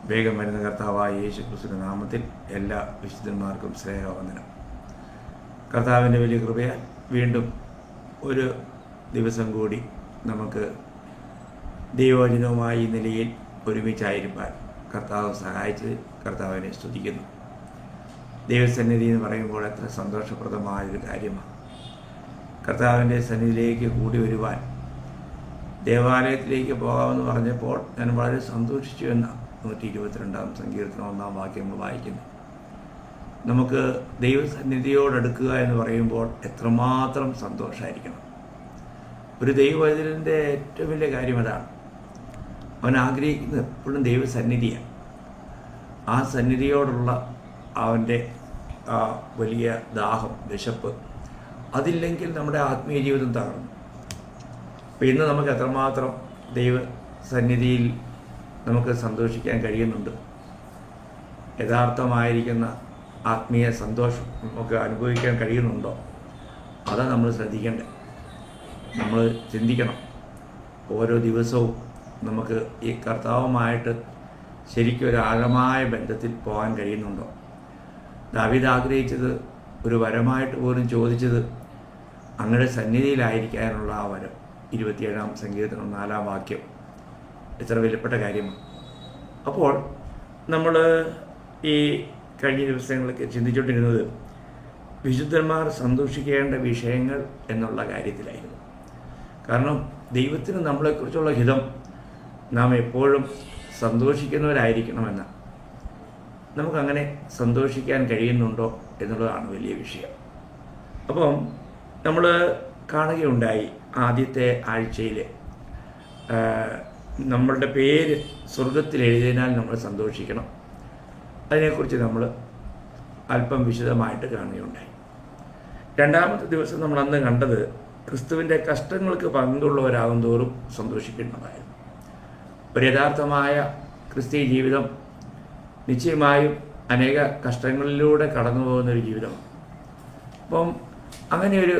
വേഗം വരുന്ന കർത്താവായ യേശു ക്രിസ്തുവിന്റെ നാമത്തിൽ എല്ലാ വിശുദ്ധന്മാർക്കും സ്നേഹവന്ദനം. കർത്താവിൻ്റെ വലിയ കൃപയാൽ വീണ്ടും ഒരു ദിവസം കൂടി നമുക്ക് ദൈവവചനവുമായി ഈ നിലയിൽ ഒരുമിച്ചായിരിക്കാൻ കർത്താവ് സഹായിച്ച് കർത്താവിനെ സ്തുതിക്കുന്നു. ദൈവസന്നിധി എന്ന് പറയുമ്പോൾ എത്ര സന്തോഷപ്രദമായൊരു കാര്യമാണ്. കർത്താവിൻ്റെ സന്നിധിയിലേക്ക് കൂടി വരുവാൻ ദേവാലയത്തിലേക്ക് പോകാമെന്ന് പറഞ്ഞപ്പോൾ ഞാൻ വളരെ സന്തോഷിച്ചു എന്ന 122-ാം സങ്കീർത്തനം 1-ാം വാക്യം നമ്മൾ വായിക്കുന്നു. നമുക്ക് ദൈവസന്നിധിയോടടുക്കുക എന്ന് പറയുമ്പോൾ എത്രമാത്രം സന്തോഷമായിരിക്കണം. ഒരു ദൈവവചനൻ്റെ ഏറ്റവും വലിയ കാര്യം അതാണ്. അവൻ ആഗ്രഹിക്കുന്നത് എപ്പോഴും ദൈവസന്നിധിയാണ്. ആ സന്നിധിയോടുള്ള അവൻ്റെ ആ വലിയ ദാഹം, വിശപ്പ്, അതില്ലെങ്കിൽ നമ്മുടെ ആത്മീയ ജീവിതം തകർന്നു. അപ്പോൾ ഇന്ന് നമുക്ക് എത്രമാത്രം ദൈവസന്നിധിയിൽ നമുക്ക് സന്തോഷിക്കാൻ കഴിയുന്നുണ്ട്, യഥാർത്ഥമായിരിക്കുന്ന ആത്മീയ സന്തോഷം നമുക്ക് അനുഭവിക്കാൻ കഴിയുന്നുണ്ടോ, അതാണ് നമ്മൾ ശ്രദ്ധിക്കേണ്ടത്. നമ്മൾ ചിന്തിക്കണം, ഓരോ ദിവസവും നമുക്ക് ഈ കർത്താവുമായിട്ട് ശരിക്കും ഒരു ആഴമായ ബന്ധത്തിൽ പോകാൻ കഴിയുന്നുണ്ടോ. ദാവീദ് ആഗ്രഹിച്ചത്, ഒരു വരമായിട്ട് പോലും ചോദിച്ചത് അങ്ങയുടെ സന്നിധിയിലായിരിക്കാനുള്ള ആ വരം. 27-ാം സങ്കീർത്തനം 4-ാം വാക്യം എത്ര വിലപ്പെട്ട കാര്യമാണ്. അപ്പോൾ നമ്മൾ ഈ കഴിഞ്ഞ ദിവസങ്ങളൊക്കെ ചിന്തിച്ചുകൊണ്ടിരുന്നത് വിശുദ്ധന്മാർ സന്തോഷിക്കേണ്ട വിഷയങ്ങൾ എന്നുള്ള കാര്യത്തിലായിരുന്നു. കാരണം ദൈവത്തിന് നമ്മളെക്കുറിച്ചുള്ള ഹിതം നാം എപ്പോഴും സന്തോഷിക്കുന്നവരായിരിക്കണമെന്ന്. നമുക്കങ്ങനെ സന്തോഷിക്കാൻ കഴിയുന്നുണ്ടോ എന്നുള്ളതാണ് വലിയ വിഷയം. അപ്പം നമ്മൾ കാണുകയുണ്ടായി, ആദ്യത്തെ ആഴ്ചയിൽ നമ്മളുടെ പേര് സ്വർഗത്തിൽ എഴുതിയതിനാൽ നമ്മൾ സന്തോഷിക്കണം. അതിനെക്കുറിച്ച് നമ്മൾ അല്പം വിശദമായിട്ട് കാണുകയുണ്ടായി. രണ്ടാമത്തെ ദിവസം നമ്മൾ അന്ന് കണ്ടത് ക്രിസ്തുവിൻ്റെ കഷ്ടങ്ങൾക്ക് പങ്കുള്ളവരാകും തോറും സന്തോഷിക്കേണ്ടതായിരുന്നു. ഒരു യഥാർത്ഥമായ ക്രിസ്തീയ ജീവിതം നിശ്ചയമായും അനേക കഷ്ടങ്ങളിലൂടെ കടന്നു പോകുന്നൊരു ജീവിതമാണ്. അപ്പം അങ്ങനെയൊരു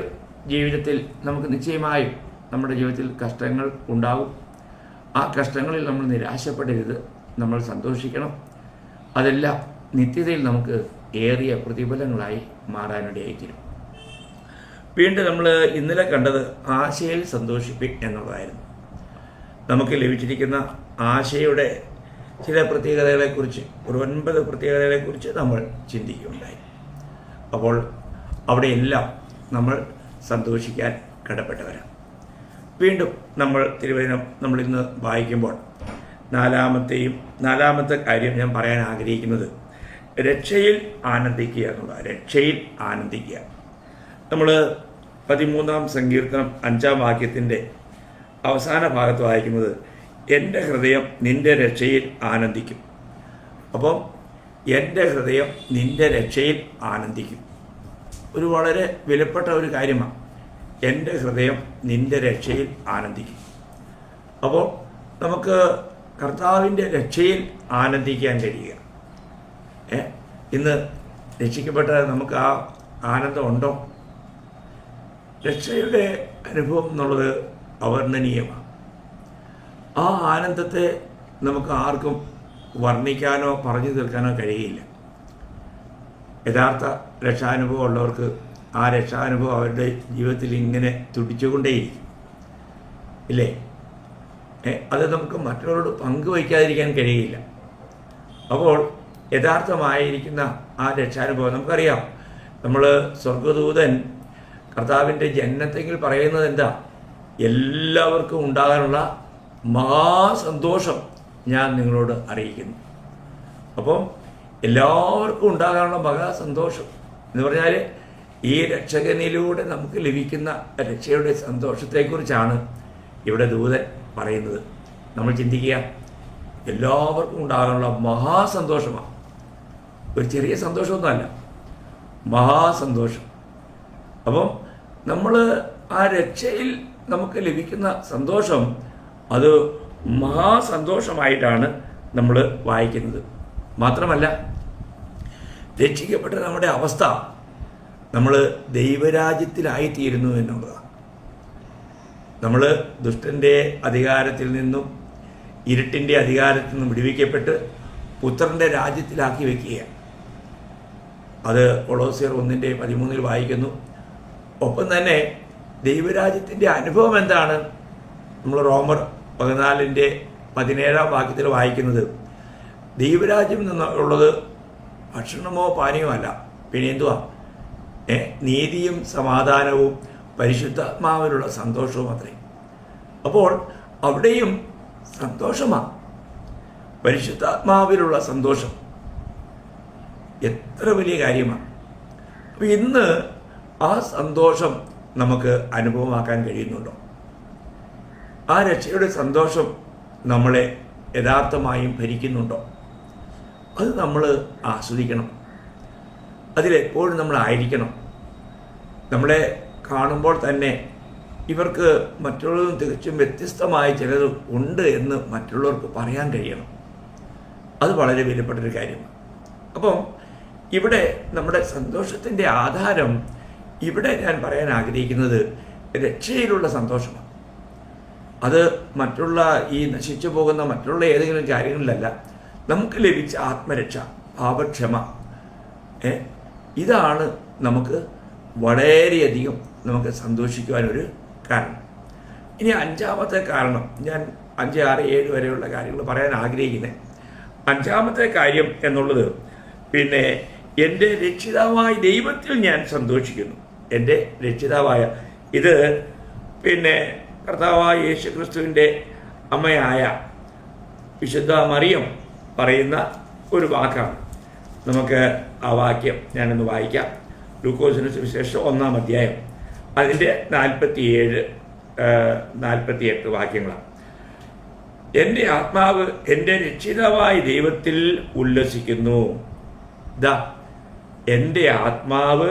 ജീവിതത്തിൽ നമുക്ക് നിശ്ചയമായും നമ്മുടെ ജീവിതത്തിൽ കഷ്ടങ്ങൾ ഉണ്ടാകും. ആ കഷ്ടങ്ങളിൽ നമ്മൾ നിരാശപ്പെടരുത്, നമ്മൾ സന്തോഷിക്കണം. അതെല്ലാം നിത്യതയിൽ നമുക്ക് ഏറിയ പ്രതിഫലങ്ങളായി മാറാനിടയായിത്തീരും. വീണ്ടും നമ്മൾ ഇന്നലെ കണ്ടത് ആശയിൽ സന്തോഷിപ്പിൻ എന്നുള്ളതായിരുന്നു. നമുക്ക് ലഭിച്ചിരിക്കുന്ന ആശയുടെ ചില പ്രത്യേകതകളെക്കുറിച്ച്, ഒരു 9 പ്രത്യേകതകളെക്കുറിച്ച് നമ്മൾ ചിന്തിക്കുകയുണ്ടായി. അപ്പോൾ അവിടെയെല്ലാം നമ്മൾ സന്തോഷിക്കാൻ കടപ്പെട്ടവരാണ്. വീണ്ടും നമ്മൾ തിരുവചനം നമ്മൾ ഇന്ന് വായിക്കുമ്പോൾ നാലാമത്തെ കാര്യം ഞാൻ പറയാൻ ആഗ്രഹിക്കുന്നത് രക്ഷയിൽ ആനന്ദിക്കുക എന്നുള്ളതാണ്. രക്ഷയിൽ ആനന്ദിക്കുക. നമ്മൾ 13-ാം സങ്കീർത്തനം 5-ാം വാക്യത്തിൻ്റെ അവസാന ഭാഗത്ത് വായിക്കുന്നത്, എൻ്റെ ഹൃദയം നിൻ്റെ രക്ഷയിൽ ആനന്ദിക്കും. അപ്പം എൻ്റെ ഹൃദയം നിൻ്റെ രക്ഷയിൽ ആനന്ദിക്കും. ഒരു വളരെ വിലപ്പെട്ട ഒരു കാര്യമാണ്. എൻ്റെ ഹൃദയം നിൻ്റെ രക്ഷയിൽ ആനന്ദിക്കും. അപ്പോൾ നമുക്ക് കർത്താവിൻ്റെ രക്ഷയിൽ ആനന്ദിക്കാൻ കഴിയുക. ഇന്ന് രക്ഷിക്കപ്പെട്ട നമുക്ക് ആ ആനന്ദം ഉണ്ടോ? രക്ഷയുടെ അനുഭവം എന്നുള്ളത് അവർണ്ണനീയമാണ്. ആ ആനന്ദത്തെ നമുക്ക് ആർക്കും വർണ്ണിക്കാനോ പറഞ്ഞു തീർക്കാനോ കഴിയില്ല. യഥാർത്ഥ രക്ഷാനുഭവം ഉള്ളവർക്ക് ആ രക്ഷാനുഭവം അവരുടെ ജീവിതത്തിൽ ഇങ്ങനെ തുടിച്ചുകൊണ്ടേയിരിക്കും, ഇല്ലേ? അത് നമുക്ക് മറ്റുള്ളവരോട് പങ്കുവയ്ക്കാതിരിക്കാൻ കഴിയില്ല. അപ്പോൾ യഥാർത്ഥമായിരിക്കുന്ന ആ രക്ഷാനുഭവം നമുക്കറിയാം. നമ്മൾ സ്വർഗദൂതൻ കർത്താവിൻ്റെ ജന്നത്തെങ്കിൽ പറയുന്നത് എന്താ? എല്ലാവർക്കും ഉണ്ടാകാനുള്ള മഹാസന്തോഷം ഞാൻ നിങ്ങളോട് അറിയിക്കുന്നു. അപ്പം എല്ലാവർക്കും ഉണ്ടാകാനുള്ള മഹാസന്തോഷം എന്ന് പറഞ്ഞാൽ ഈ രക്ഷകനിലൂടെ നമുക്ക് ലഭിക്കുന്ന രക്ഷയുടെ സന്തോഷത്തെക്കുറിച്ചാണ് ഇവിടെ ദൂതൻ പറയുന്നത്. നമ്മൾ ചിന്തിക്കുക, എല്ലാവർക്കും ഉണ്ടാകാനുള്ള മഹാസന്തോഷമാണ്. ഒരു ചെറിയ സന്തോഷമൊന്നുമല്ല, മഹാസന്തോഷം. അപ്പം നമ്മൾ ആ രക്ഷയിൽ നമുക്ക് ലഭിക്കുന്ന സന്തോഷം അത് മഹാസന്തോഷമായിട്ടാണ് നമ്മൾ വായിക്കുന്നത്. മാത്രമല്ല, രക്ഷിക്കപ്പെട്ട നമ്മുടെ അവസ്ഥ നമ്മൾ ദൈവരാജ്യത്തിലായിത്തീരുന്നു എന്നുള്ളതാണ്. നമ്മൾ ദുഷ്ടൻ്റെ അധികാരത്തിൽ നിന്നും ഇരുട്ടിൻ്റെ അധികാരത്തിൽ നിന്നും വിടുവിക്കപ്പെട്ട് പുത്രൻ്റെ രാജ്യത്തിലാക്കി വെക്കുകയാണ്. അത് കൊളോസ്യർ 1:13 വായിക്കുന്നു. ഒപ്പം തന്നെ ദൈവരാജ്യത്തിൻ്റെ അനുഭവം എന്താണ്? നമ്മൾ റോമർ 14:17 വാക്യത്തിൽ വായിക്കുന്നത്, ദൈവരാജ്യം എന്നുള്ളത് ഭക്ഷണമോ പാനീയമോ അല്ല, പിന്നെ എന്തുവാ? നീതിയും സമാധാനവും പരിശുദ്ധാത്മാവിലുള്ള സന്തോഷവും അത്രേ. അപ്പോൾ അവിടെയും സന്തോഷമാണ്, പരിശുദ്ധാത്മാവിലുള്ള സന്തോഷം. എത്ര വലിയ കാര്യമാണ്! അപ്പം ഇന്ന് ആ സന്തോഷം നമുക്ക് അനുഭവമാക്കാൻ കഴിയുന്നുണ്ടോ? ആ രക്ഷയുടെ സന്തോഷം നമ്മളെ യഥാർത്ഥമായും ഭരിക്കുന്നുണ്ടോ? അത് നമ്മൾ ആസ്വദിക്കണം, അതിലെപ്പോഴും നമ്മളായിരിക്കണം. നമ്മളെ കാണുമ്പോൾ തന്നെ ഇവർക്ക് മറ്റുള്ളവരും തികച്ചും വ്യത്യസ്തമായ ചിലത് ഉണ്ട് എന്ന് മറ്റുള്ളവർക്ക് പറയാൻ കഴിയണം. അത് വളരെ വിലപ്പെട്ടൊരു കാര്യമാണ്. അപ്പം ഇവിടെ നമ്മുടെ സന്തോഷത്തിൻ്റെ ആധാരം, ഇവിടെ ഞാൻ പറയാൻ ആഗ്രഹിക്കുന്നത് രക്ഷയിലുള്ള സന്തോഷമാണ്. അത് മറ്റുള്ള ഈ നശിച്ചു പോകുന്ന മറ്റുള്ള ഏതെങ്കിലും കാര്യങ്ങളിലല്ല. നമുക്ക് ലഭിച്ച ആത്മരക്ഷ, പാപക്ഷമ, ഇതാണ് നമുക്ക് വളരെയധികം നമുക്ക് സന്തോഷിക്കുവാനൊരു കാരണം. ഇനി 5ാമത്തെ കാരണം, ഞാൻ 5, 6, 7 വരെയുള്ള കാര്യങ്ങൾ പറയാൻ ആഗ്രഹിക്കുന്നത്. 5ാമത്തെ കാര്യം എന്നുള്ളത്, പിന്നെ എൻ്റെ രക്ഷിതാവായ ദൈവത്തിൽ ഞാൻ സന്തോഷിക്കുന്നു. എൻ്റെ രക്ഷിതാവായ, ഇത് പിന്നെ കർത്താവായ യേശുക്രിസ്തുവിൻ്റെ അമ്മയായ വിശുദ്ധ മറിയം പറയുന്ന ഒരു വാക്കാണ്. നമുക്ക് ആ വാക്യം ഞാനൊന്ന് വായിക്കാം. ലൂക്കോസിന് സുവിശേഷം 1-ാം അധ്യായം അതിൻ്റെ 47-48 വാക്യങ്ങളാണ്. എൻ്റെ ആത്മാവ് എൻ്റെ രക്ഷിതാവായ ദൈവത്തിൽ ഉല്ലസിക്കുന്നു. ദാ, എൻ്റെ ആത്മാവ്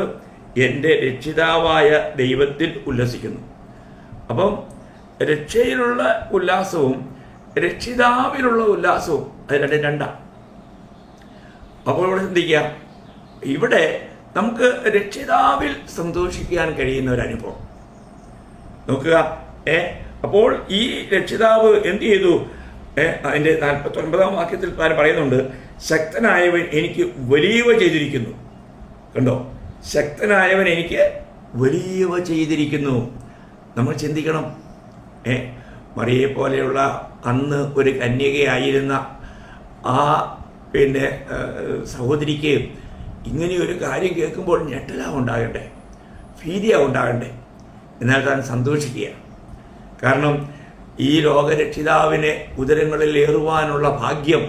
എൻ്റെ രക്ഷിതാവായ ദൈവത്തിൽ ഉല്ലസിക്കുന്നു. അപ്പം രക്ഷയിലുള്ള ഉല്ലാസവും രക്ഷിതാവിലുള്ള ഉല്ലാസവും അത് രണ്ടാണ്. അപ്പോൾ ഇവിടെ ചിന്തിക്കുക, ഇവിടെ നമുക്ക് രക്ഷിതാവിൽ സന്തോഷിക്കാൻ കഴിയുന്ന ഒരു അനുഭവം നോക്കുക. അപ്പോൾ ഈ രക്ഷിതാവ് എന്ത് ചെയ്തു? അതിൻ്റെ 49-ാം വാക്യത്തിൽ താൻ പറയുന്നുണ്ട്, ശക്തനായവൻ എനിക്ക് വലിയവ ചെയ്തിരിക്കുന്നു. കണ്ടോ? ശക്തനായവൻ എനിക്ക് വലിയവ ചെയ്തിരിക്കുന്നു. നമ്മൾ ചിന്തിക്കണം, മറിയെ പോലെയുള്ള അന്ന് ഒരു കന്യകയായിരുന്ന ആ പിന്നെ സഹോദരിക്ക് ഇങ്ങനെയൊരു കാര്യം കേൾക്കുമ്പോൾ ഞെട്ടലാണ് ഉണ്ടാകണ്ടേ, ഭീതിയാണ് ഉണ്ടാകണ്ടേ. എന്നാൽ താൻ സന്തോഷിക്കുക. കാരണം ഈ ലോകരക്ഷിതാവിനെ ഉദരങ്ങളിൽ ഏറുവാനുള്ള ഭാഗ്യം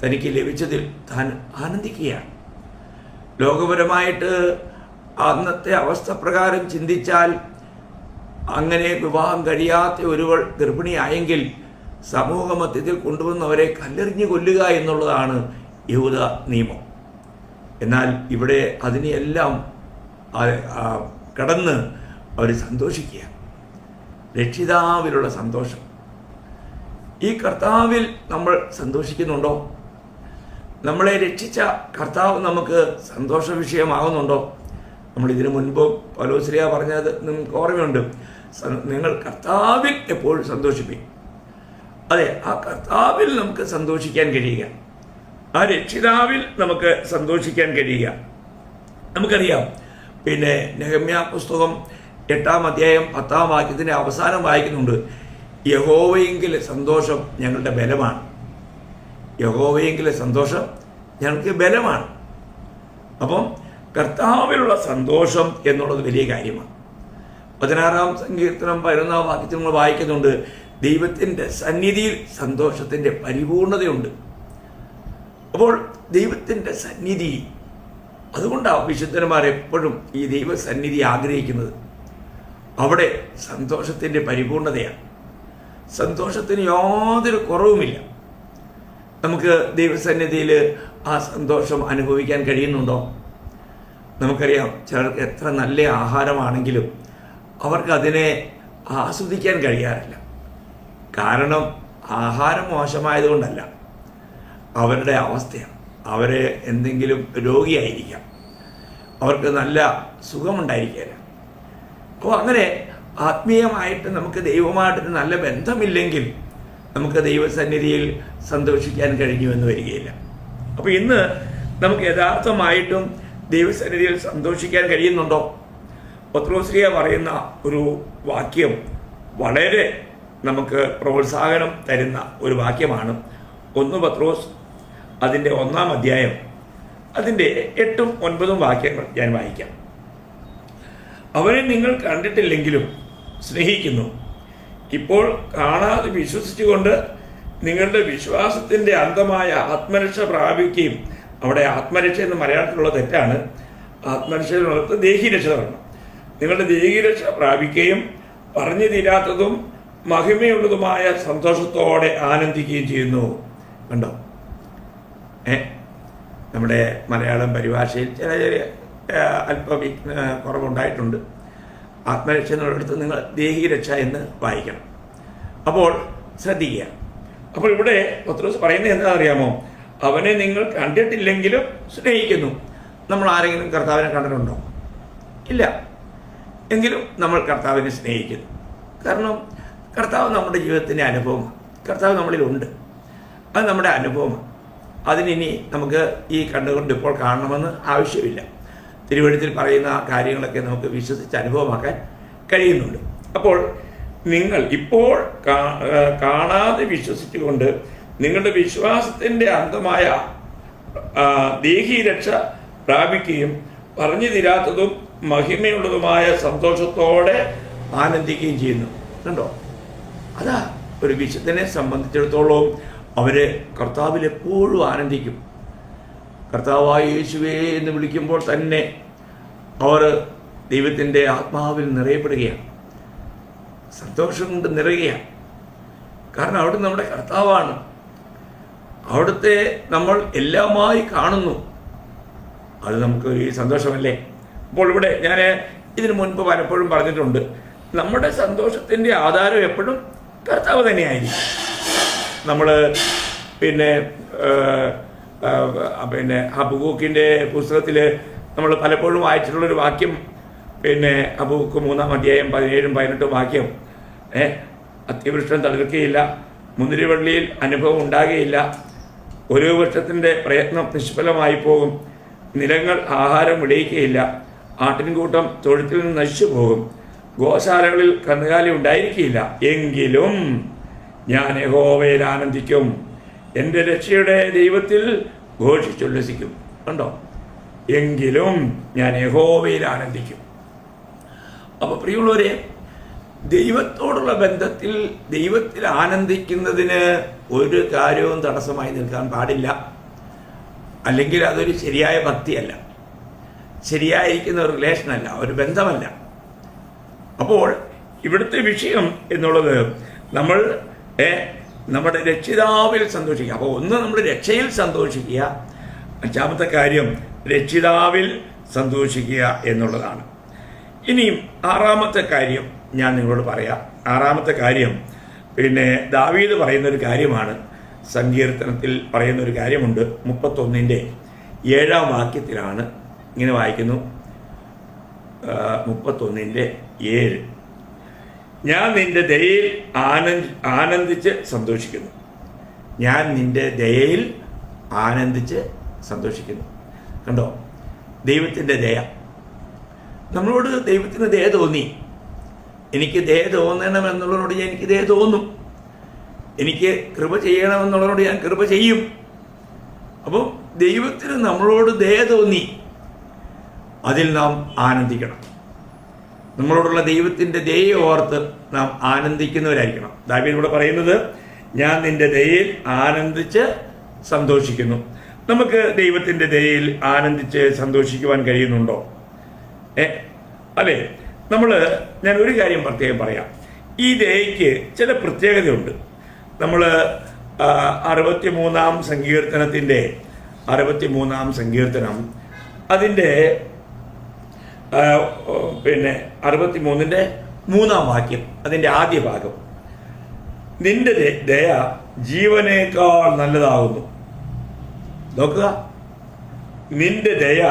തനിക്ക് ലഭിച്ചതിൽ താൻ ആനന്ദിക്കുകയാണ്. ലോകപരമായിട്ട് അന്നത്തെ അവസ്ഥ പ്രകാരം ചിന്തിച്ചാൽ അങ്ങനെ വിവാഹം കഴിയാത്ത ഒരുവൾ ഗർഭിണിയായെങ്കിൽ സമൂഹ മധ്യത്തിൽ കൊണ്ടുവന്നവരെ കല്ലെറിഞ്ഞു കൊല്ലുക എന്നുള്ളതാണ് യഹൂദ നിയമം. എന്നാൽ ഇവിടെ അതിനെയെല്ലാം കടന്ന് അവർ സന്തോഷിക്കുക. രക്ഷിതാവിലുള്ള സന്തോഷം. ഈ കർത്താവിൽ നമ്മൾ സന്തോഷിക്കുന്നുണ്ടോ? നമ്മളെ രക്ഷിച്ച കർത്താവ് നമുക്ക് സന്തോഷ വിഷയമാകുന്നുണ്ടോ? നമ്മൾ ഇതിനു മുൻപ് പൗലോസ്ലീഹ പറഞ്ഞത് നിങ്ങൾക്ക് ഓർമ്മയുണ്ട്, നിങ്ങൾ കർത്താവിൽ എപ്പോഴും സന്തോഷിപ്പിക്കും. അതെ, ആ കർത്താവിൽ നമുക്ക് സന്തോഷിക്കാൻ കഴിയുക, ആ രക്ഷിതാവിൽ നമുക്ക് സന്തോഷിക്കാൻ കഴിയുക. നമുക്കറിയാം, പിന്നെ നെഹമ്യാ പുസ്തകം 8-ാം അധ്യായം 10-ാം വാക്യത്തിൻ്റെ അവസാനം വായിക്കുന്നുണ്ട്, യഹോവയെങ്കിലെ സന്തോഷം ഞങ്ങളുടെ ബലമാണ്. യഹോവയെങ്കിലെ സന്തോഷം ഞങ്ങൾക്ക് ബലമാണ്. അപ്പം കർത്താവിലുള്ള സന്തോഷം എന്നുള്ളത് വലിയ കാര്യമാണ്. 16-ാം സങ്കീർത്തനം 11-ാം വാക്യത്തിൽ നമ്മൾ വായിക്കുന്നുണ്ട്, ദൈവത്തിൻ്റെ സന്നിധിയിൽ സന്തോഷത്തിൻ്റെ പരിപൂർണതയുണ്ട്. അപ്പോൾ ദൈവത്തിൻ്റെ സന്നിധി, അതുകൊണ്ടാണ് വിശുദ്ധന്മാർ എപ്പോഴും ഈ ദൈവസന്നിധി ആഗ്രഹിക്കുന്നത്. അവിടെ സന്തോഷത്തിൻ്റെ പരിപൂർണതയാണ്. സന്തോഷത്തിന് യാതൊരു കുറവുമില്ല. നമുക്ക് ദൈവസന്നിധിയിൽ ആ സന്തോഷം അനുഭവിക്കാൻ കഴിയുന്നുണ്ടോ? നമുക്കറിയാം, ചിലർക്ക് എത്ര നല്ല ആഹാരമാണെങ്കിലും അവർക്ക് അതിനെ ആസ്വദിക്കാൻ കഴിയാറില്ല. കാരണം ആഹാരം മോശമായതുകൊണ്ടല്ല, അവരുടെ അവസ്ഥയാണ്. അവർ എന്തെങ്കിലും രോഗിയായിരിക്കാം, അവർക്ക് നല്ല സുഖമുണ്ടായിരിക്കില്ല. അപ്പോൾ അങ്ങനെ ആത്മീയമായിട്ട് നമുക്ക് ദൈവമായിട്ടൊരു നല്ല ബന്ധമില്ലെങ്കിൽ നമുക്ക് ദൈവസന്നിധിയിൽ സന്തോഷിക്കാൻ കഴിഞ്ഞുവെന്ന് വരികയില്ല. അപ്പോൾ ഇന്ന് നമുക്ക് യഥാർത്ഥമായിട്ടും ദൈവസന്നിധിയിൽ സന്തോഷിക്കാൻ കഴിയുന്നുണ്ടോ? പത്രോസ്ലീഹ പറയുന്ന ഒരു വാക്യം വളരെ നമുക്ക് പ്രോത്സാഹനം തരുന്ന ഒരു വാക്യമാണ്. 1 പത്രോസ് അതിൻ്റെ 1-ാം അധ്യായം അതിൻ്റെ 8ഉം 9ഉം വാക്യങ്ങൾ ഞാൻ വായിക്കാം. അവനെ നിങ്ങൾ കണ്ടിട്ടില്ലെങ്കിലും സ്നേഹിക്കുന്നു. ഇപ്പോൾ കാണാതെ വിശ്വസിച്ചുകൊണ്ട് നിങ്ങളുടെ വിശ്വാസത്തിൻ്റെ അന്തമായ ആത്മരക്ഷ പ്രാപിക്കുകയും, അവിടെ ആത്മരക്ഷ എന്ന് മലയാളത്തിലുള്ള തെറ്റാണ്, ആത്മരക്ഷ എന്നുള്ളത് ദേഹീരക്ഷ പറഞ്ഞു. നിങ്ങളുടെ ദേഹീരക്ഷ പ്രാപിക്കുകയും പറഞ്ഞു തീരാത്തതും മഹിമയുള്ളതുമായ സന്തോഷത്തോടെ ആനന്ദിക്കുകയും ചെയ്യുന്നു. കണ്ടോ? നമ്മുടെ മലയാളം പരിഭാഷയിൽ ചെറിയ അല്പം കുറവുണ്ടായിട്ടുണ്ട്. ആത്മരക്ഷ എന്നുള്ളിടത്ത് നിങ്ങൾ ദേഹീരക്ഷ എന്ന് വായിക്കണം. അപ്പോൾ ശ്രദ്ധിക്കുക. അപ്പോൾ ഇവിടെ പത്രോസ് പറയുന്നത് എന്താ അറിയാമോ? അവനെ നിങ്ങൾ കണ്ടിട്ടില്ലെങ്കിലും സ്നേഹിക്കുന്നു. നമ്മൾ ആരെങ്കിലും കർത്താവിനെ കണ്ടിട്ടുണ്ടോ? ഇല്ല. എങ്കിലും നമ്മൾ കർത്താവിനെ സ്നേഹിക്കുന്നു. കാരണം കർത്താവ് നമ്മുടെ ജീവിതത്തിൻ്റെ അനുഭവമാണ്. കർത്താവ് നമ്മളിലുണ്ട്. അത് നമ്മുടെ അനുഭവമാണ്. അതിനി നമുക്ക് ഈ കണ്ടുകൊണ്ട് ഇപ്പോൾ കാണണമെന്ന് ആവശ്യമില്ല. തിരുവെഴുത്തിൽ പറയുന്ന കാര്യങ്ങളൊക്കെ നമുക്ക് വിശ്വസിച്ച് അനുഭവമാക്കാൻ കഴിയുന്നുണ്ട്. അപ്പോൾ നിങ്ങൾ ഇപ്പോൾ കാണാതെ വിശ്വസിച്ചുകൊണ്ട് നിങ്ങളുടെ വിശ്വാസത്തിൻ്റെ അന്തമായ ദേഹീരക്ഷ പ്രാപിക്കുകയും പറഞ്ഞു തീരാത്തതും മഹിമയുള്ളതുമായ സന്തോഷത്തോടെ ആനന്ദിക്കുകയും ചെയ്യുന്നു. കണ്ടോ? അതാ ഒരു വിശുദ്ധനെ സംബന്ധിച്ചിടത്തോളം അവര് കർത്താവിൽ എപ്പോഴും ആനന്ദിക്കും. കർത്താവായ യേശുവേ എന്ന് വിളിക്കുമ്പോൾ തന്നെ അവർ ദൈവത്തിൻ്റെ ആത്മാവിൽ നിറയപ്പെടുകയാണ്, സന്തോഷം കൊണ്ട് നിറയുകയാണ്. കാരണം അവിടുന്ന് നമ്മുടെ കർത്താവാണ്. അവിടുത്തെ നമ്മൾ എല്ലാമായി കാണുന്നു. അത് നമുക്ക് ഈ സന്തോഷമല്ലേ? അപ്പോൾ ഇവിടെ ഞാൻ ഇതിനു മുൻപ് പലപ്പോഴും പറഞ്ഞിട്ടുണ്ട്, നമ്മുടെ സന്തോഷത്തിൻ്റെ ആധാരം എപ്പോഴും കർത്താവ് തന്നെയായിരിക്കും. നമ്മൾ പിന്നെ ഹബക്കൂക്കിൻ്റെ പുസ്തകത്തിൽ നമ്മൾ പലപ്പോഴും വായിച്ചിട്ടുള്ളൊരു വാക്യം, പിന്നെ ഹബക്കൂക്ക് 3-ാം അധ്യായം 17-18 വാക്യം, അത്തിവൃക്ഷം തളിർക്കുകയില്ല, മുന്തിരിവള്ളിയിൽ അനുഭവം ഉണ്ടാകുകയില്ല, ഒരു വൃക്ഷത്തിൻ്റെ പ്രയത്നം നിഷ്ഫലമായി പോകും, നിലങ്ങൾ ആഹാരം വിളയിക്കുകയില്ല, ആട്ടിൻകൂട്ടം തൊഴുത്തിൽ നിന്ന് നശിച്ചു പോകും, ഗോശാലകളിൽ കന്നുകാലി ഉണ്ടായിരിക്കുകയില്ല. എങ്കിലും ഞാൻ യഹോവയിൽ ആനന്ദിക്കും, എൻ്റെ രക്ഷയുടെ ദൈവത്തിൽ ഘോഷിച്ചുല്ലസിക്കും. കണ്ടോ? എങ്കിലും ഞാൻ യഹോവയിൽ ആനന്ദിക്കും. അപ്പോൾ പ്രിയമുള്ളവരെ, ദൈവത്തോടുള്ള ബന്ധത്തിൽ ദൈവത്തിൽ ആനന്ദിക്കുന്നതിന് ഒരു കാര്യവും തടസ്സമായി നിൽക്കാൻ പാടില്ല. അല്ലെങ്കിൽ അതൊരു ശരിയായ ഭക്തിയല്ല, ശരിയായിരിക്കുന്ന ഒരു റിലേഷനല്ല, ഒരു ബന്ധമല്ല. അപ്പോൾ ഇവിടുത്തെ വിഷയം എന്നുള്ളത് നമ്മൾ നമ്മുടെ രക്ഷിതാവിൽ സന്തോഷിക്കുക. അപ്പോൾ ഒന്ന് നമ്മൾ രക്ഷയിൽ സന്തോഷിക്കുക, അഞ്ചാമത്തെ കാര്യം രക്ഷിതാവിൽ സന്തോഷിക്കുക എന്നുള്ളതാണ്. ഇനിയും 6-ാമത്തെ കാര്യം ഞാൻ നിങ്ങളോട് പറയാം. 6-ാമത്തെ കാര്യം പിന്നെ ദാവീദ് പറയുന്നൊരു കാര്യമാണ്. സങ്കീർത്തനത്തിൽ പറയുന്നൊരു കാര്യമുണ്ട്. 31-ന്റെ 7-ാം വാക്യത്തിലാണ് ഇങ്ങനെ വായിക്കുന്നു. 31-ന്റെ 7, ഞാൻ നിന്റെ ദയയിൽ ആനന്ദിച്ച് സന്തോഷിക്കുന്നു. ഞാൻ നിന്റെ ദയയിൽ ആനന്ദിച്ച് സന്തോഷിക്കുന്നു. കണ്ടോ? ദൈവത്തിൻ്റെ ദയ. നമ്മളോട് ദൈവത്തിന് ദയ തോന്നി. എനിക്ക് ദയ തോന്നണമെന്നുള്ളതിനോട് എനിക്ക് ദയ തോന്നും. എനിക്ക് കൃപ ചെയ്യണമെന്നുള്ളതിനോട് ഞാൻ കൃപ ചെയ്യും. അപ്പോൾ ദൈവത്തിന് നമ്മളോട് ദയ തോന്നി, അതിൽ നാം ആനന്ദിക്കണം. നമ്മളോടുള്ള ദൈവത്തിൻ്റെ ദയയെ ഓർത്ത് നാം ആനന്ദിക്കുന്നവരായിരിക്കണം. ദാവീദ് ഇവിടെ പറയുന്നത്, ഞാൻ നിന്റെ ദയയിൽ ആനന്ദിച്ച് സന്തോഷിക്കുന്നു. നമുക്ക് ദൈവത്തിൻ്റെ ദയയിൽ ആനന്ദിച്ച് സന്തോഷിക്കുവാൻ കഴിയുന്നുണ്ടോ? അല്ലേ? ഞാൻ ഒരു കാര്യം പ്രത്യേകം പറയാം. ഈ ദയയ്ക്ക് ചില പ്രത്യേകതയുണ്ട്. നമ്മൾ 63-ാം സങ്കീർത്തനത്തിൻ്റെ 63-ാം സങ്കീർത്തനം അതിൻ്റെ 63-ന്റെ 3-ാം വാക്യം, അതിൻ്റെ ആദ്യ ഭാഗം, നിന്റെ ദയ ജീവനേക്കാൾ നല്ലതാകുന്നു. നോക്കുക, നിന്റെ ദയ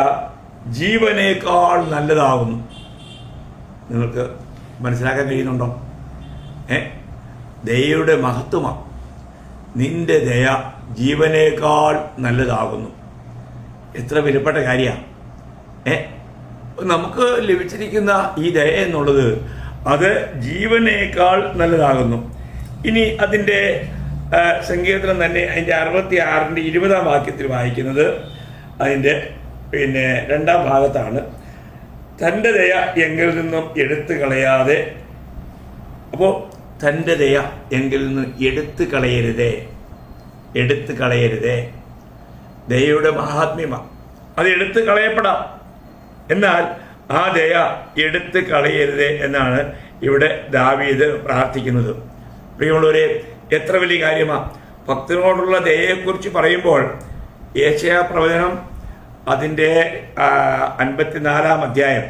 ജീവനേക്കാൾ നല്ലതാകുന്നു. നിങ്ങൾക്ക് മനസ്സിലാക്കാൻ കഴിയുന്നുണ്ടോ? ദയയുടെ മഹത്വമാണ്. നിന്റെ ദയ ജീവനേക്കാൾ നല്ലതാകുന്നു. എത്ര വിലപ്പെട്ട കാര്യമാണ്! നമുക്ക് ലഭിച്ചിരിക്കുന്ന ഈ ദയ എന്നുള്ളത് അത് ജീവനേക്കാൾ നല്ലതാകുന്നു. ഇനി അതിൻ്റെ സങ്കീർത്തനം തന്നെ അതിൻ്റെ 66-ന്റെ 20-ാം വാക്യത്തിൽ വായിക്കുന്നത് അതിൻ്റെ 2-ാം ഭാഗത്താണ്. തൻ്റെ ദയ എങ്കിൽ നിന്നും എടുത്തു കളയാതെ, അപ്പോൾ തൻ്റെ ദയ എങ്കിൽ നിന്ന് എടുത്തു കളയരുതേ. ദയയുടെ മഹാത്മ്യമാണ്. അത് എടുത്തു കളയപ്പെടാം, എന്നാൽ ആ ദയ എടുത്തു കളയരുതേ എന്നാണ് ഇവിടെ ദാവീദ് പ്രാർത്ഥിക്കുന്നത്. പ്രിയമുള്ളവരെ, എത്ര വലിയ കാര്യമാണ്! ഭക്തനോടുള്ള ദയയെക്കുറിച്ച് പറയുമ്പോൾ യേശയ്യാ പ്രവചനം അതിൻ്റെ 54-ാം അധ്യായം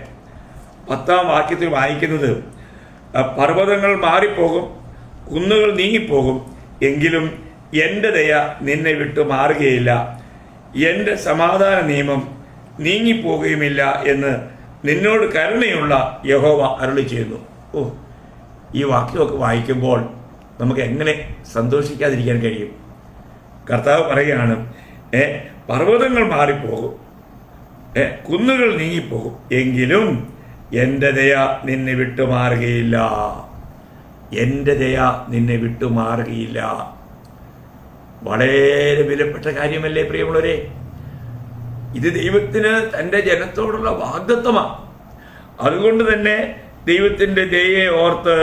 10-ാം വാക്യത്തിൽ വായിക്കുന്നത്, പർവ്വതങ്ങൾ മാറിപ്പോകും, കുന്നുകൾ നീങ്ങിപ്പോകും, എങ്കിലും എൻ്റെ ദയ നിന്നെ വിട്ടു മാറുകയില്ല, എൻ്റെ സമാധാന നിയമം നീങ്ങിപ്പോകുകയുമില്ല എന്ന് നിന്നോട് കരുണയുള്ള യഹോവ അരുളി ചെയ്യുന്നു. ഈ വാക്യമൊക്കെ വായിക്കുമ്പോൾ നമുക്ക് എങ്ങനെ സന്തോഷിക്കാതിരിക്കാൻ കഴിയും? കർത്താവ് പറയുകയാണ്, പർവ്വതങ്ങൾ മാറിപ്പോകും, കുന്നുകൾ നീങ്ങിപ്പോകും, എങ്കിലും എൻ്റെ ദയ നിന്നെ വിട്ടുമാറുകയില്ല. വളരെ വിലപ്പെട്ട കാര്യമല്ലേ പ്രിയമുള്ളവരെ? ഇത് ദൈവത്തിന് തൻ്റെ ജനത്തോടുള്ള വാഗ്ദത്തമാണ്. അതുകൊണ്ട് തന്നെ ദൈവത്തിൻ്റെ ദയയെ ഓർത്ത്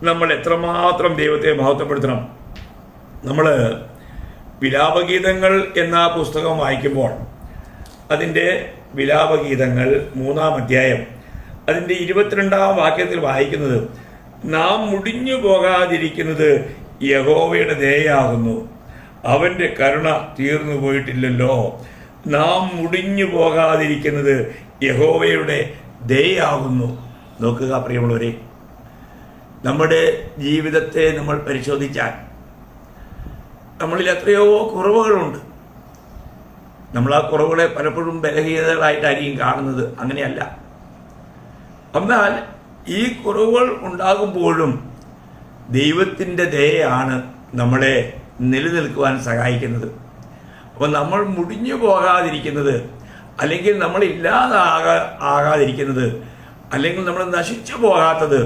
നമ്മൾ എത്രമാത്രം ദൈവത്തെ മഹത്വപ്പെടുത്തണം. നമ്മൾ വിലാപഗീതങ്ങൾ എന്ന പുസ്തകം വായിക്കുമ്പോൾ അതിൻ്റെ വിലാപഗീതങ്ങൾ 3-ാം അധ്യായം അതിൻ്റെ 22-ാം വാക്യത്തിൽ വായിക്കുന്നത്, നാം മുടിഞ്ഞു പോകാതിരിക്കുന്നത് യഹോവയുടെ ദയയാകുന്നു, അവൻ്റെ കരുണ തീർന്നു പോയിട്ടില്ലല്ലോ. നാം മുടിഞ്ഞു പോകാതിരിക്കുന്നത് യഹോവയുടെ ദയയാകുന്നു. നോക്കുക പ്രിയമുള്ളവരെ, നമ്മുടെ ജീവിതത്തെ നമ്മൾ പരിശോധിച്ചാൽ നമ്മളിൽ എത്രയോ കുറവുകളുണ്ട്. നമ്മൾ ആ കുറവുകളെ പലപ്പോഴും ബലഹീനതകളായിട്ടായിരിക്കും കാണുന്നത്. അങ്ങനെയല്ല. എന്നാൽ ഈ കുറവുകൾ ഉണ്ടാകുമ്പോഴും ദൈവത്തിൻ്റെ ദയയാണ് നമ്മളെ നിലനിൽക്കുവാൻ സഹായിക്കുന്നത്. അപ്പോൾ നമ്മൾ മുടിഞ്ഞു പോകാതിരിക്കുന്നത്, അല്ലെങ്കിൽ നമ്മൾ ആകാതിരിക്കുന്നത്, അല്ലെങ്കിൽ നമ്മൾ നശിച്ചു പോകാത്തത്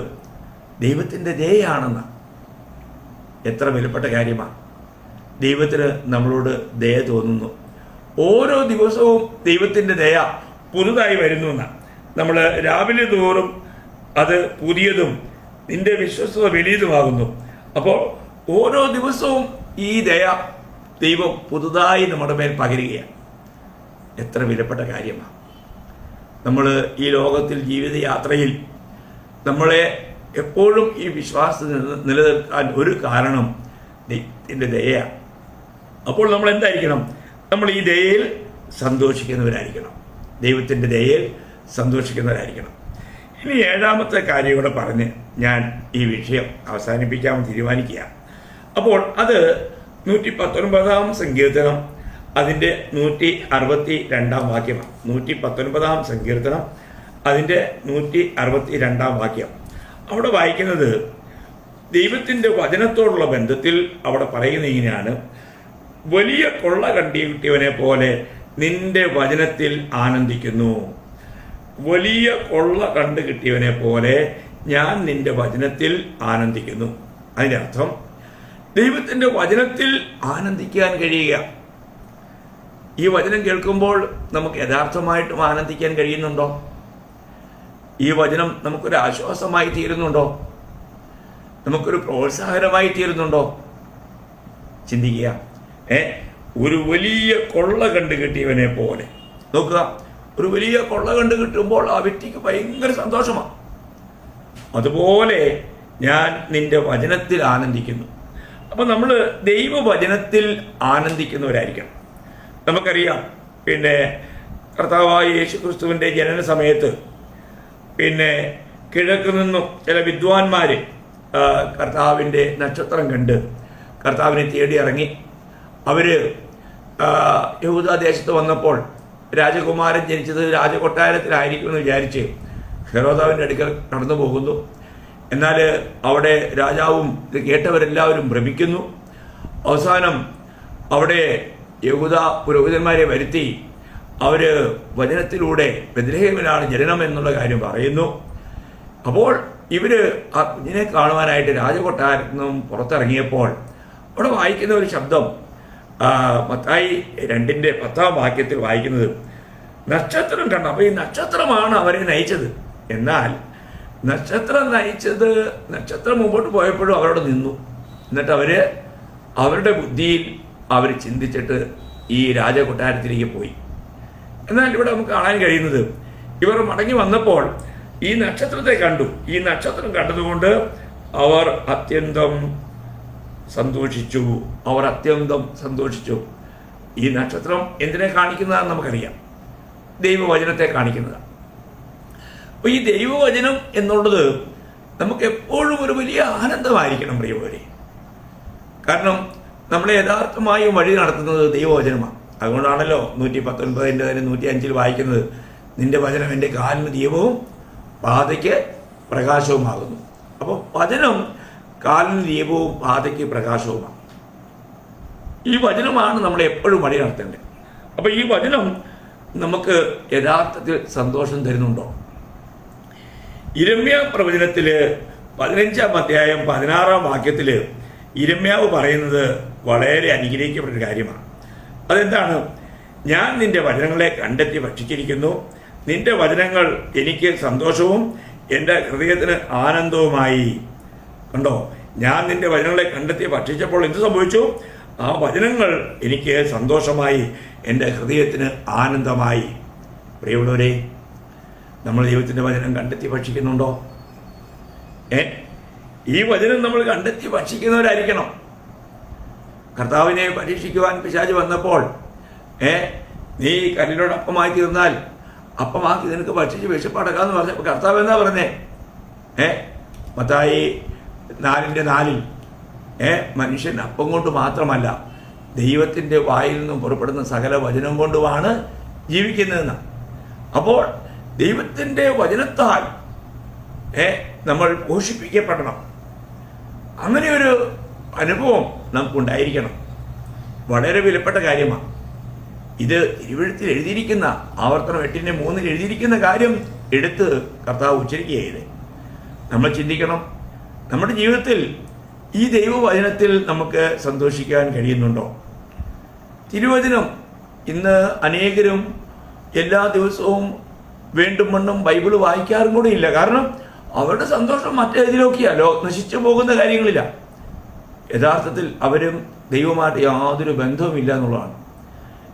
ദൈവത്തിൻ്റെ ദയയാണെന്ന്. എത്ര വിലപ്പെട്ട കാര്യമാണ്! ദൈവത്തിന് നമ്മളോട് ദയ തോന്നുന്നു. ഓരോ ദിവസവും ദൈവത്തിൻ്റെ ദയ പുതുതായി വരുന്നു എന്നാണ്. നമ്മൾ രാവിലെ തോറും അത് പുതിയതും നിന്റെ വിശ്വസ്തത വലിയതുമാകുന്നു. അപ്പോൾ ഓരോ ദിവസവും ഈ ദയ ദൈവം പുതുതായി നമ്മുടെ മേൽ പകരുകയാണ്. എത്ര വിലപ്പെട്ട കാര്യമാണ്! നമ്മൾ ഈ ലോകത്തിൽ ജീവിതയാത്രയിൽ നമ്മളെ എപ്പോഴും ഈ വിശ്വാസത്തിൽ നിലനിർത്താൻ ഒരു കാരണം ദൈവത്തിൻ്റെ ദയയാണ്. അപ്പോൾ നമ്മൾ എന്തായിരിക്കണം? നമ്മൾ ഈ ദയയിൽ സന്തോഷിക്കുന്നവരായിരിക്കണം. ദൈവത്തിൻ്റെ ദയയിൽ സന്തോഷിക്കുന്നവരായിരിക്കണം. ഇനി 7-ാമത്തെ കാര്യം കൂടെ പറഞ്ഞ് ഞാൻ ഈ വിഷയം അവസാനിപ്പിക്കാമെന്ന് തീരുമാനിക്കുക. അപ്പോൾ അത് 119-ാം സങ്കീർത്തനം അതിൻ്റെ 162-ാം വാക്യമാണ്. 119-ാം സങ്കീർത്തനം അതിൻ്റെ 162-ാം വാക്യം. അവിടെ വായിക്കുന്നത് ദൈവത്തിൻ്റെ വചനത്തോടുള്ള ബന്ധത്തിൽ അവിടെ പറയുന്നത് ഇങ്ങനെയാണ്, വലിയ കൊള്ള കണ്ടുകിട്ടിയവനെ പോലെ നിന്റെ വചനത്തിൽ ആനന്ദിക്കുന്നു. വലിയ കൊള്ള കണ്ടു കിട്ടിയവനെ പോലെ ഞാൻ നിന്റെ വചനത്തിൽ ആനന്ദിക്കുന്നു. അതിൻ്റെ അർത്ഥം ദൈവത്തിൻ്റെ വചനത്തിൽ ആനന്ദിക്കാൻ കഴിയുക. ഈ വചനം കേൾക്കുമ്പോൾ നമുക്ക് യഥാർത്ഥമായിട്ടും ആനന്ദിക്കാൻ കഴിയുന്നുണ്ടോ? ഈ വചനം നമുക്കൊരു ആശ്വാസമായി തീരുന്നുണ്ടോ? നമുക്കൊരു പ്രോത്സാഹനമായി തീരുന്നുണ്ടോ? ചിന്തിക്കുക. ഒരു വലിയ കൊള്ള കണ്ടു കിട്ടിയവനെ പോലെ. നോക്കുക, ഒരു വലിയ കൊള്ള കണ്ടു കിട്ടുമ്പോൾ ആ വ്യക്തിക്ക് ഭയങ്കര സന്തോഷമാണ്. അതുപോലെ ഞാൻ നിന്റെ വചനത്തിൽ ആനന്ദിക്കുന്നു. അപ്പം നമ്മൾ ദൈവവചനത്തിൽ ആനന്ദിക്കുന്നവരായിരിക്കണം. നമുക്കറിയാം, കർത്താവായ യേശുക്രിസ്തുവിൻ്റെ ജനന സമയത്ത് കിഴക്ക് നിന്നും ചില വിദ്വാൻമാർ കർത്താവിൻ്റെ നക്ഷത്രം കണ്ട് കർത്താവിനെ തേടി ഇറങ്ങി. അവർ യഹൂദാദേശത്ത് വന്നപ്പോൾ രാജകുമാരൻ ജനിച്ചത് രാജകൊട്ടാരത്തിലായിരിക്കുമെന്ന് വിചാരിച്ച് ഹെരോദാവിൻ്റെ അടുക്കൽ കടന്നു പോകുന്നു. എന്നാൽ അവിടെ രാജാവും ഇത് കേട്ടവരെല്ലാവരും ഭ്രമിക്കുന്നു. അവസാനം അവിടെ യഹൂദ പുരോഹിതന്മാരെ വരുത്തി അവർ വചനത്തിലൂടെ ബെത്ലഹേമിലാണ് ജനനം എന്നുള്ള കാര്യം പറയുന്നു. അപ്പോൾ ഇവർ ആ കുഞ്ഞിനെ കാണുവാനായിട്ട് രാജകൊട്ടാരത്തിൽ നിന്നും പുറത്തിറങ്ങിയപ്പോൾ അവിടെ വായിക്കുന്ന ഒരു ശബ്ദം മത്തായി 2:10 വാക്യത്തിൽ വായിക്കുന്നത് നക്ഷത്രം കണ്ടു. അപ്പോൾ ഈ നക്ഷത്രമാണ് അവരെ നയിച്ചത്. എന്നാൽ നക്ഷത്രം മുമ്പോട്ട് പോയപ്പോഴും അവരോട് നിന്നു. എന്നിട്ട് അവരുടെ ബുദ്ധിയിൽ അവർ ചിന്തിച്ചിട്ട് ഈ രാജകൊട്ടാരത്തിലേക്ക് പോയി. എന്നാൽ ഇവിടെ നമുക്ക് കാണാൻ കഴിയുന്നത് ഇവർ മടങ്ങി വന്നപ്പോൾ ഈ നക്ഷത്രത്തെ കണ്ടു. ഈ നക്ഷത്രം കണ്ടതുകൊണ്ട് അവർ അത്യന്തം സന്തോഷിച്ചു. ഈ നക്ഷത്രം എന്തിനെ കാണിക്കുന്നതാണെന്ന് നമുക്കറിയാം. ദൈവവചനത്തെ കാണിക്കുന്നതാണ്. അപ്പോൾ ഈ ദൈവവചനം എന്നുള്ളത് നമുക്ക് എപ്പോഴും ഒരു വലിയ ആനന്ദമായിരിക്കണം പ്രിയമുള്ളവരെ. കാരണം നമ്മളെ യഥാർത്ഥമായും വഴി നടത്തുന്നത് ദൈവവചനമാണ്. അതുകൊണ്ടാണല്ലോ 119 105 വായിക്കുന്നത് നിന്റെ വചനം എൻ്റെ കാലിന് ദീപവും പാതയ്ക്ക് പ്രകാശവുമാകുന്നു. അപ്പോൾ വചനം കാലിന് ദീപവും പാതയ്ക്ക് പ്രകാശവുമാണ്. ഈ വചനമാണ് നമ്മളെ എപ്പോഴും വഴി നടത്തേണ്ടത്. അപ്പോൾ ഈ വചനം നമുക്ക് യഥാർത്ഥത്തിൽ സന്തോഷം തരുന്നുണ്ടോ? യിരെമ്യാ പ്രവചനത്തിൽ 15-ാം അധ്യായം 16-ാം വാക്യത്തിൽ യിരെമ്യാവ് പറയുന്നത് വളരെ അനുഗ്രഹിക്കപ്പെട്ടൊരു കാര്യമാണ്. അതെന്താണ്? ഞാൻ നിന്റെ വചനങ്ങളെ കണ്ടെത്തി ഭക്ഷിച്ചിരിക്കുന്നു. നിന്റെ വചനങ്ങൾ എനിക്ക് സന്തോഷവും എൻ്റെ ഹൃദയത്തിന് ആനന്ദവുമായി. കണ്ടോ, ഞാൻ നിന്റെ വചനങ്ങളെ കണ്ടെത്തി ഭക്ഷിച്ചപ്പോൾ എന്ത് സംഭവിച്ചു? ആ വചനങ്ങൾ എനിക്ക് സന്തോഷമായി, എൻ്റെ ഹൃദയത്തിന് ആനന്ദമായി. പ്രിയമുള്ളവരെ, നമ്മൾ ദൈവത്തിൻ്റെ വചനം കണ്ടെത്തി ഭക്ഷിക്കുന്നുണ്ടോ? ഈ വചനം നമ്മൾ കണ്ടെത്തി ഭക്ഷിക്കുന്നവരായിരിക്കണം. കർത്താവിനെ പരീക്ഷിക്കുവാൻ പിശാച് വന്നപ്പോൾ നീ കല്ലിനോട് അപ്പമായി തീർന്നാൽ അപ്പമാക്കി നിനക്ക് ഭക്ഷിച്ച് വിശപ്പടക്കാന്ന് പറഞ്ഞപ്പോൾ കർത്താവ് എന്താ പറഞ്ഞേ? മത്തായി 4:4 മനുഷ്യൻ അപ്പം കൊണ്ട് മാത്രമല്ല ദൈവത്തിൻ്റെ വായിൽ നിന്നും പുറപ്പെടുന്ന സകല വചനം കൊണ്ടുമാണ് ജീവിക്കുന്നതെന്ന്. അപ്പോൾ ദൈവത്തിൻ്റെ വചനത്താൽ നമ്മൾ പോഷിപ്പിക്കപ്പെടണം. അങ്ങനെ ഒരു അനുഭവം നമുക്കുണ്ടായിരിക്കണം. വളരെ വിലപ്പെട്ട കാര്യമാണ് ഇത്. തിരുവെഴുത്തിൽ എഴുതിയിരിക്കുന്ന ആവർത്തനം 8:3 എഴുതിയിരിക്കുന്ന കാര്യം എടുത്ത് കർത്താവ് ഉച്ചരിക്കുകയായത്. നമ്മൾ ചിന്തിക്കണം, നമ്മുടെ ജീവിതത്തിൽ ഈ ദൈവവചനത്തിൽ നമുക്ക് സന്തോഷിക്കാൻ കഴിയുന്നുണ്ടോ? തിരുവചനം ഇന്ന് അനേകരും എല്ലാ ദിവസവും വേണ്ടും വണ്ണം ബൈബിൾ വായിക്കാറും കൂടെ ഇല്ല. കാരണം അവരുടെ സന്തോഷം മറ്റേതിലൊക്കെയല്ലോ, നശിച്ചു പോകുന്ന കാര്യങ്ങളില്ല. യഥാർത്ഥത്തിൽ അവരും ദൈവമായിട്ട് യാതൊരു ബന്ധവുമില്ല എന്നുള്ളതാണ്.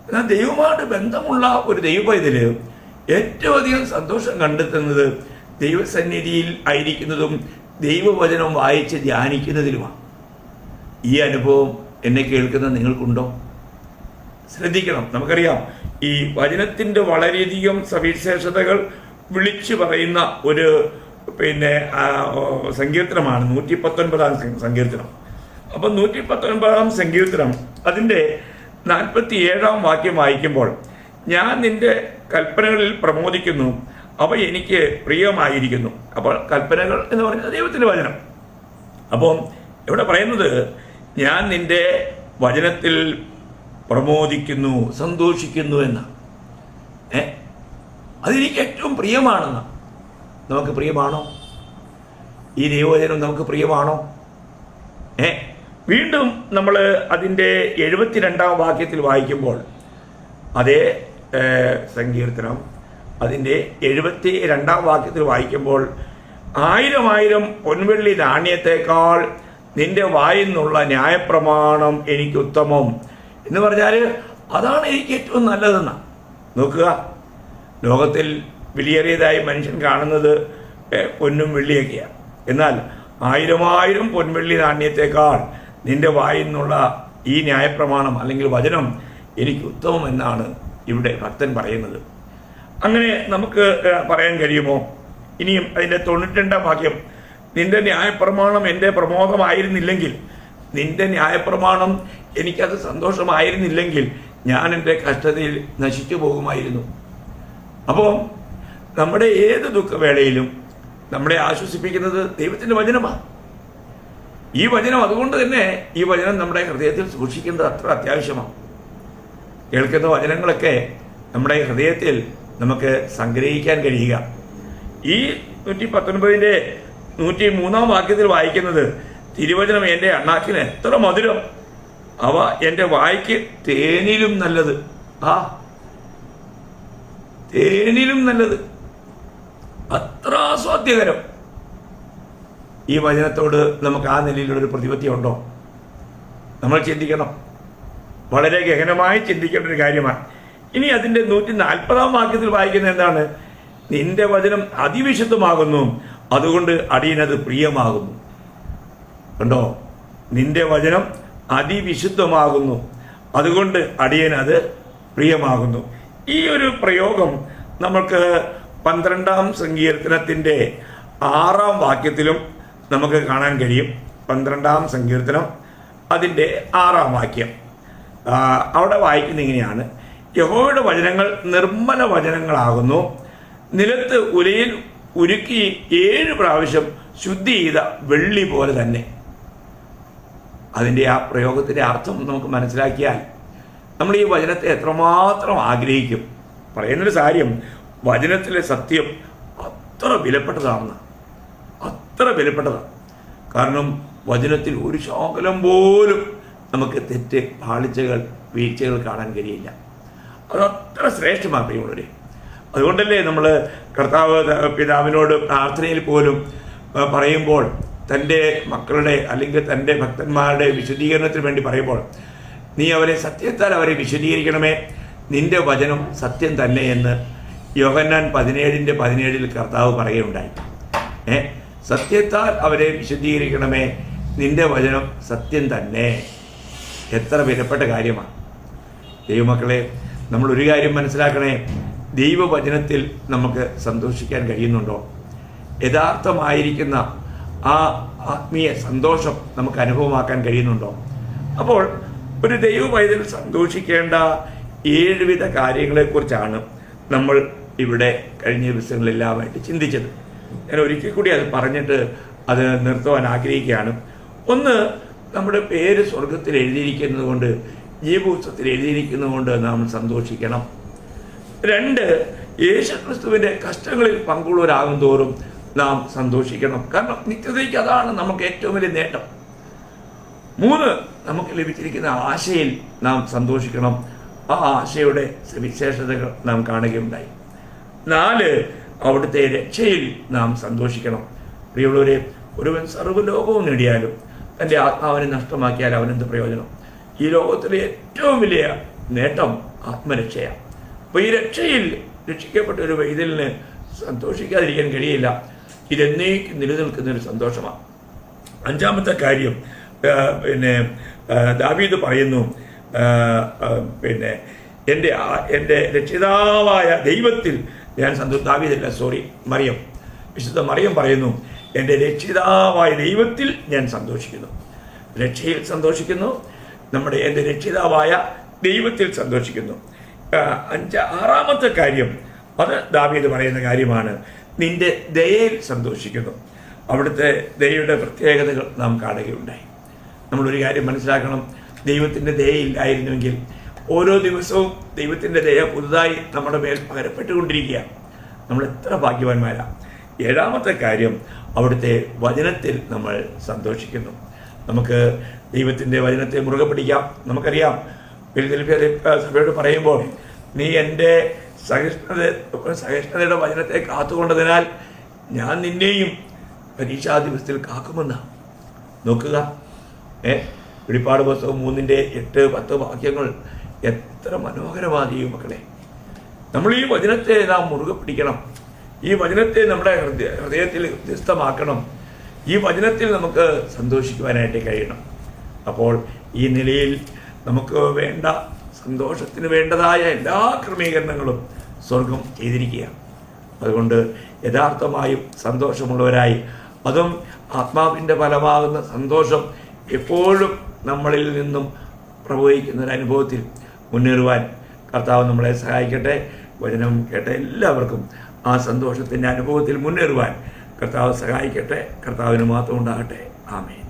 എന്നാൽ ദൈവമായിട്ട് ബന്ധമുള്ള ഒരു ദൈവപൈതൽ ഏറ്റവും അധികം സന്തോഷം കണ്ടെത്തുന്നത് ദൈവസന്നിധിയിൽ ആയിരിക്കുന്നതും ദൈവവചനം വായിച്ച് ധ്യാനിക്കുന്നതിലുമാണ്. ഈ അനുഭവം എന്നെ കേൾക്കുന്ന നിങ്ങൾക്കുണ്ടോ? ശ്രദ്ധിക്കണം. നമുക്കറിയാം ഈ വചനത്തിൻ്റെ വളരെയധികം സവിശേഷതകൾ വിളിച്ചു പറയുന്ന ഒരു സങ്കീർത്തനമാണ് 119-ാം സങ്കീർത്തനം. അപ്പം 119-ാം സങ്കീർത്തനം അതിൻ്റെ 47-ാം വാക്യം വായിക്കുമ്പോൾ ഞാൻ നിന്റെ കൽപ്പനകളിൽ പ്രമോദിക്കുന്നു, അവ എനിക്ക് പ്രിയമായിരിക്കുന്നു. അപ്പോൾ കൽപ്പനകൾ എന്ന് പറയുന്നത് ദൈവത്തിൻ്റെ വചനം. അപ്പം ഇവിടെ പറയുന്നത് ഞാൻ നിന്റെ വചനത്തിൽ പ്രമോദിക്കുന്നു, സന്തോഷിക്കുന്നു എന്നാണ്. അതെനിക്ക് ഏറ്റവും പ്രിയമാണെന്ന്. നമുക്ക് പ്രിയമാണോ ഈ ദൈവവചനം? നമുക്ക് പ്രിയമാണോ? വീണ്ടും നമ്മൾ അതിൻ്റെ 72-ാം വാക്യത്തിൽ വായിക്കുമ്പോൾ അതേ സങ്കീർത്തനം അതിൻ്റെ 72-ാം വാക്യത്തിൽ വായിക്കുമ്പോൾ 1000 പൊൻവെള്ളി നാണ്യത്തേക്കാൾ നിന്റെ വായിൽ നിന്നുള്ള ന്യായപ്രമാണം എനിക്ക് ഉത്തമം എന്ന് പറഞ്ഞാൽ അതാണ് എനിക്ക് ഏറ്റവും നല്ലതെന്നാണ്. നോക്കുക, ലോകത്തിൽ വിലയേറിയതായി മനുഷ്യൻ കാണുന്നത് പൊന്നും വെള്ളിയൊക്കെയാണ്. എന്നാൽ 1000 പൊൻവെള്ളി നാണ്യത്തേക്കാൾ നിന്റെ വായിൽ നിന്നുള്ള ഈ ന്യായപ്രമാണം അല്ലെങ്കിൽ വചനം എനിക്ക് ഉത്തമം എന്നാണ് ഇവിടെ ഭക്തൻ പറയുന്നത്. അങ്ങനെ നമുക്ക് പറയാൻ കഴിയുമോ? ഇനിയും അതിൻ്റെ 92-ാം വാക്യം, നിന്റെ ന്യായപ്രമാണം എൻ്റെ പ്രമോദമായിരുന്നില്ലെങ്കിൽ, നിന്റെ ന്യായപ്രമാണം എനിക്കത് സന്തോഷമായിരുന്നില്ലെങ്കിൽ ഞാൻ എൻ്റെ കഷ്ടതയിൽ നശിച്ചു പോകുമായിരുന്നു. അപ്പോൾ നമ്മുടെ ഏത് ദുഃഖവേളയിലും നമ്മളെ ആശ്വസിപ്പിക്കുന്നത് ദൈവത്തിൻ്റെ വചനമാണ്. ഈ വചനം അതുകൊണ്ട് തന്നെ ഈ വചനം നമ്മുടെ ഹൃദയത്തിൽ സൂക്ഷിക്കേണ്ടത് അത്ര അത്യാവശ്യമാണ്. കേൾക്കുന്ന വചനങ്ങളൊക്കെ നമ്മുടെ ഹൃദയത്തിൽ നമുക്ക് സംഗ്രഹിക്കാൻ കഴിയുക. ഈ 119 103 വാക്യത്തിൽ വായിക്കുന്നത്, തിരുവചനം എൻ്റെ അണ്ണാക്കിന് എത്ര മധുരം, അവ എൻ്റെ വായ്ക്ക് തേനിലും നല്ലത്. തേനിലും നല്ലത്, അത്ര ആസ്വാദ്യകരം. ഈ വചനത്തോട് നമുക്ക് ആ നിലയിലുള്ളൊരു പ്രതിപത്തി ഉണ്ടോ? നമ്മൾ ചിന്തിക്കണം, വളരെ ഗഹനമായി ചിന്തിക്കേണ്ട ഒരു കാര്യമാണ്. ഇനി അതിൻ്റെ 140 വാക്യത്തിൽ വായിക്കുന്ന എന്താണ്? നിന്റെ വചനം അതിവിശുദ്ധമാകുന്നു, അതുകൊണ്ട് അടിയനത് പ്രിയമാകുന്നു. കണ്ടോ? നിന്റെ വചനം അതിവിശുദ്ധമാകുന്നു, അതുകൊണ്ട് അടിയനത് പ്രിയമാകുന്നു. ഈ ഒരു പ്രയോഗം നമുക്ക് 12-ാം സങ്കീർത്തനത്തിൻ്റെ 6-ാം വാക്യത്തിലും നമുക്ക് കാണാൻ കഴിയും. 12-ാം സങ്കീർത്തനം അതിൻ്റെ 6-ാം വാക്യം അവിടെ വായിക്കുന്ന ഇങ്ങനെയാണ്: യഹോവയുടെ വചനങ്ങൾ നിർമ്മല വചനങ്ങളാകുന്നു, നിലത്ത് ഉലയിൽ ഉരുക്കി 7 പ്രാവശ്യം ശുദ്ധി ചെയ്ത വെള്ളി പോലെ തന്നെ. അതിൻ്റെ ആ പ്രയോഗത്തിൻ്റെ അർത്ഥം നമുക്ക് മനസ്സിലാക്കിയാൽ നമ്മൾ ഈ വചനത്തെ എത്രമാത്രം ആഗ്രഹിക്കും. പറയുന്നൊരു കാര്യം, വചനത്തിലെ സത്യം അത്ര വിലപ്പെട്ടതാണെന്ന്, അത്ര വിലപ്പെട്ടതാണ്. കാരണം വചനത്തിൽ ഒരു ശകലം പോലും നമുക്ക് തെറ്റ്, പാളിച്ചകൾ, വീഴ്ചകൾ കാണാൻ കഴിയില്ല. അതത്ര ശ്രേഷ്ഠമാണ് പ്രിയമുള്ളവരെ. അതുകൊണ്ടല്ലേ നമ്മൾ കർത്താവ് പിതാവിനോട് പ്രാർത്ഥനയിൽ പോലും പറയുമ്പോൾ, തൻ്റെ മക്കളുടെ അല്ലെങ്കിൽ തൻ്റെ ഭക്തന്മാരുടെ വിശുദ്ധീകരണത്തിന് വേണ്ടി പറയുമ്പോൾ, നീ അവരെ സത്യത്താൽ അവരെ വിശുദ്ധീകരിക്കണമേ, നിന്റെ വചനം സത്യം തന്നെ എന്ന് യോഹന്നാൻ 17:17 കർത്താവ് പറയുകയുണ്ടായി. സത്യത്താൽ അവരെ വിശുദ്ധീകരിക്കണമേ, നിന്റെ വചനം സത്യം തന്നെ. എത്ര വിലപ്പെട്ട കാര്യമാണ് ദൈവമക്കളെ. നമ്മൾ ഒരു കാര്യം മനസ്സിലാക്കണേ, ദൈവവചനത്തിൽ നമുക്ക് സന്തോഷിക്കാൻ കഴിയുന്നുണ്ടോ? യഥാർത്ഥമായിരിക്കുന്ന ആ ആത്മീയ സന്തോഷം നമുക്ക് അനുഭവമാക്കാൻ കഴിയുന്നുണ്ടോ? അപ്പോൾ ഒരു ദൈവ പൈതൽ സന്തോഷിക്കേണ്ട 7 വിധ കാര്യങ്ങളെക്കുറിച്ചാണ് നമ്മൾ ഇവിടെ കഴിഞ്ഞ ദിവസങ്ങളിലെല്ലാമായിട്ട് ചിന്തിച്ചത്. ഞാൻ ഒരിക്കൽ കൂടി അത് പറഞ്ഞിട്ട് അത് നിർത്തുവാൻ ആഗ്രഹിക്കുകയാണ്. ഒന്ന്, നമ്മുടെ പേര് സ്വർഗത്തിൽ എഴുതിയിരിക്കുന്നത് കൊണ്ട്, ജീവപുസ്തകത്തിൽ എഴുതിയിരിക്കുന്നത് കൊണ്ട് നാം സന്തോഷിക്കണം. 2, യേശുക്രിസ്തുവിൻ്റെ കഷ്ടങ്ങളിൽ പങ്കുള്ളവരാകും തോറും നാം സന്തോഷിക്കണം. കാരണം നിത്യതയ്ക്ക് അതാണ് നമുക്ക് ഏറ്റവും വലിയ നേട്ടം. 3, നമുക്ക് ലഭിച്ചിരിക്കുന്ന ആശയിൽ നാം സന്തോഷിക്കണം. ആ ആശയുടെ സവിശേഷതകൾ നാം കാണുകയുണ്ടായി. 4, അവിടുത്തെ രക്ഷയിൽ നാം സന്തോഷിക്കണം. പ്രിയമുള്ളവരെ, ഒരുവൻ സർവ്വലോകവും നേടിയാലും തൻ്റെ ആത്മാവിനെ നഷ്ടമാക്കിയാൽ അവനെന്ത് പ്രയോജനം? ഈ ലോകത്തിലെ ഏറ്റവും വലിയ നേട്ടം ആത്മരക്ഷയാണ്. അപ്പോൾ ഈ രക്ഷയിൽ രക്ഷിക്കപ്പെട്ട ഒരു വൈതലിന് സന്തോഷിക്കാതിരിക്കാൻ കഴിയില്ല. ഇതെന്നേക്കും നിലനിൽക്കുന്നൊരു സന്തോഷമാണ്. 5-ാമത്തെ കാര്യം, ദാവീദ് പറയുന്നു, എൻ്റെ രക്ഷിതാവായ ദൈവത്തിൽ ഞാൻ ദാവീദല്ല, മറിയം, വിശുദ്ധ മറിയം പറയുന്നു, എൻ്റെ രക്ഷിതാവായ ദൈവത്തിൽ ഞാൻ സന്തോഷിക്കുന്നു. രക്ഷയിൽ സന്തോഷിക്കുന്നു, എൻ്റെ രക്ഷിതാവായ ദൈവത്തിൽ സന്തോഷിക്കുന്നു. 6-ാമത്തെ കാര്യം, അത് ദാവീദ് പറയുന്ന കാര്യമാണ്, നിന്റെ ദയയിൽ സന്തോഷിക്കുന്നു. അവിടുത്തെ ദയയുടെ പ്രത്യേകതകൾ നാം കാണുകയുണ്ടായി. നമ്മളൊരു കാര്യം മനസ്സിലാക്കണം, ദൈവത്തിൻ്റെ ദയയില്ലായിരുന്നുവെങ്കിൽ ഓരോ ദിവസവും ദൈവത്തിൻ്റെ ദയ പുതുതായി നമ്മുടെ മേൽ പകരപ്പെട്ടുകൊണ്ടിരിക്കുക. നമ്മൾ എത്ര ഭാഗ്യവാന്മാരാണ്. 7-ാമത്തെ കാര്യം, അവിടുത്തെ വചനത്തിൽ നമ്മൾ സന്തോഷിക്കുന്നു. നമുക്ക് ദൈവത്തിൻ്റെ വചനത്തെ മുറുകെ പിടിക്കാം. നമുക്കറിയാം, ഫിലദെൽഫിയ സഭയോട് പറയുമ്പോൾ, നീ എൻ്റെ സഹിഷ്ണുതയുടെ വചനത്തെ കാത്തുകൊണ്ടതിനാൽ ഞാൻ നിന്നെയും പരീക്ഷാ ദിവസത്തിൽ കാക്കുമെന്ന്. നോക്കുക, വെളിപ്പാട് പുസ്തകം 3:8-10 വാക്യങ്ങൾ എത്ര മനോഹരമാണ് ഈ മക്കളെ. നമ്മൾ ഈ വചനത്തെ നാം മുറുകെ പിടിക്കണം. ഈ വചനത്തെ നമ്മുടെ ഹൃദയത്തിൽ ഹൃദയസ്ഥമാക്കണം. ഈ വചനത്തിൽ നമുക്ക് സന്തോഷിക്കുവാനായിട്ട് കഴിയണം. അപ്പോൾ ഈ നിലയിൽ നമുക്ക് വേണ്ട സന്തോഷത്തിന് വേണ്ടതായ എല്ലാ ക്രമീകരണങ്ങളും സ്വർഗം ചെയ്തിരിക്കുക. അതുകൊണ്ട് യഥാർത്ഥമായും സന്തോഷമുള്ളവരായി, അതും ആത്മാവിൻ്റെ ഫലമാകുന്ന സന്തോഷം എപ്പോഴും നമ്മളിൽ നിന്നും പ്രവഹിക്കുന്ന ഒരു അനുഭവത്തിൽ മുന്നേറുവാൻ കർത്താവ് നമ്മളെ സഹായിക്കട്ടെ. വചനം കേട്ട എല്ലാവർക്കും ആ സന്തോഷത്തിൻ്റെ അനുഭവത്തിൽ മുന്നേറുവാൻ കർത്താവ് സഹായിക്കട്ടെ. കർത്താവിന് മാത്രം ഉണ്ടാകട്ടെ. ആമേൻ.